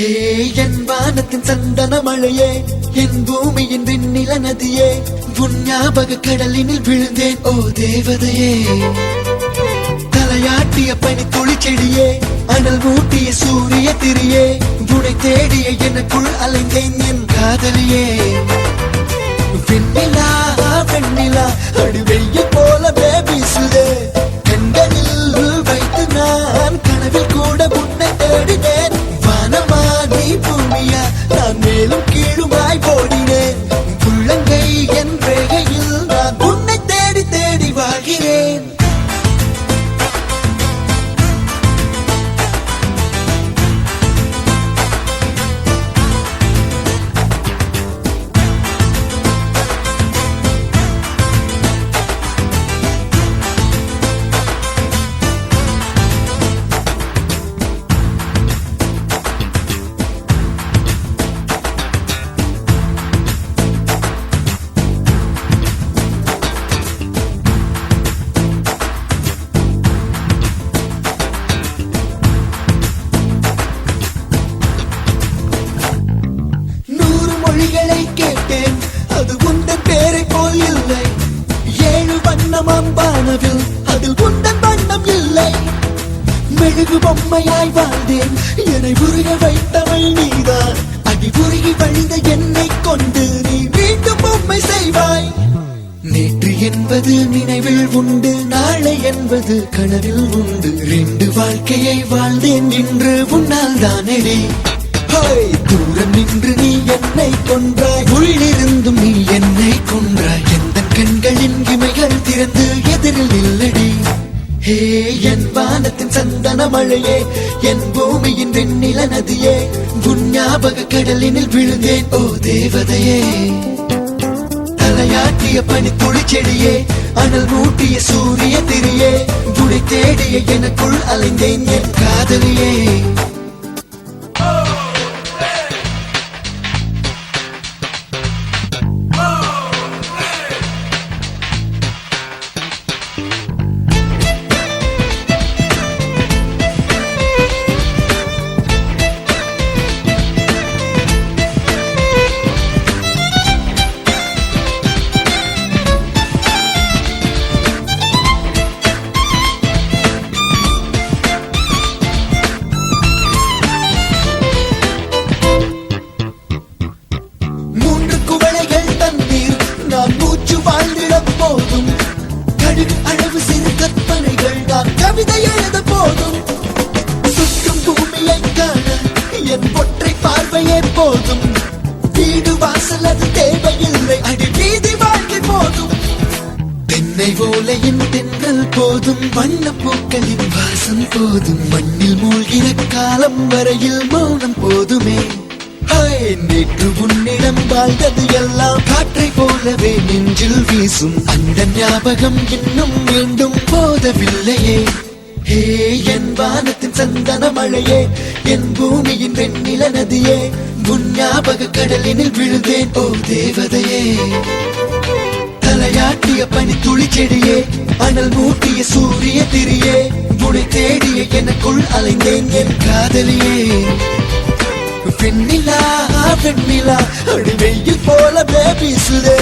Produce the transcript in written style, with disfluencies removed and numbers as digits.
ஹே என் வானத்தின் சந்தன மழையே, என் பூமியின் விண்ணில நதியே, உன் ஞாபக கடலினில் விழுந்தேன் ஓ தேவதையே. தலையாட்டிய பனி துளி செடியே, அனல் மூட்டிய சூரிய திரியே, உனை தேடிய எனக்குள் அலைந்தேன் என் காதலியே. வெண்ணிலா வெண்ணிலா அடிவெய்ய போலவே வீசுதே, கண்களில் வைத்து நான் கனவில் கூட உன்னை தேடினேன். வானமா நீ பூமியா, நான் மேலும் கீழுமாய் போடினேன். உள்ளங்கை என் ரேகையில் நான் உன்னை தேடி தேடி வாழ்கிறேன். கேட்டேன், அது உந்தன் பேரை போல் இல்லை. 7 வண்ணமாம் வானவில் அதில் உந்தன் வண்ணம் இல்லை. மெழுகு பொம்மையாய் வாழ்ந்தேன், என்னை உருக வைத்தவள் நீதான். அடி உருகி வழிந்த என்னை கொண்டு நீ மீண்டும் பொம்மை செய்வாய். நேற்று என்பது நினைவில் உண்டு, நாளை என்பது கனவில் உண்டு. 2 வாழ்க்கையை வாழ்ந்தேன் இன்று உன்னால் தானடி. தூரம் நின்று நீ என்னை கொன்றாய், உள்ளிருந்தும் நீ என்னை கொன்றாய். எந்த கண்களின் இமைகள் திறந்து எதிரில் இல்லடி. ஹே என் வானத்தின் சந்தன மழையே, என் பூமியின் வெண்ணில நதியே, உன் ஞாபக கடலினில் விழுந்தேன் ஓ தேவதையே. தலையாட்டிய பனி துளி செடியே, அனல் மூட்டிய சூரிய திரியே, உனை தேடிய எனக்குள் அலைந்தேன் என் காதலியே. நான் மூச்சு வாழ்ந்திட போதும், கடுகு அளவு சிறு கற்பனைகள் நான் கவிதை எழுத போதும். சுற்றும் பூமியை காண என் ஒற்றை பார்வையே போதும். வீடு வாசல் அது தேவையில்லை, அடி வீதி வாழ்க்கை போதும். தென்னை ஓலையின் தென்றல் போதும், வண்ண பூக்களின் வாசம் போதும். மண்ணில் மூழ்கிற காலம் வரையில் மௌனம் போதுமே. நேற்று உன்னிடம் வாழ்ந்தது எல்லாம் காற்றை போலவே நெஞ்சில் வீசும். அந்த ஞாபகம் இன்னும் மீண்டும் போதவில்லையே. ஹே என் வானத்தின் சந்தன மழையே, என் பூமியின் வெண்ணில நதியே, உன் ஞாபக கடலினில் விழுந்தேன் ஓ தேவதையே. தலையாட்டிய பனி துளி செடியே, அனல் மூட்டிய சூரிய திரியே, உனை தேடிய எனக்குள் அலைந்தேன் என் காதலியே. வெண்ணிலா வெண்ணிலா அடி வெயில் போல வீசுதே,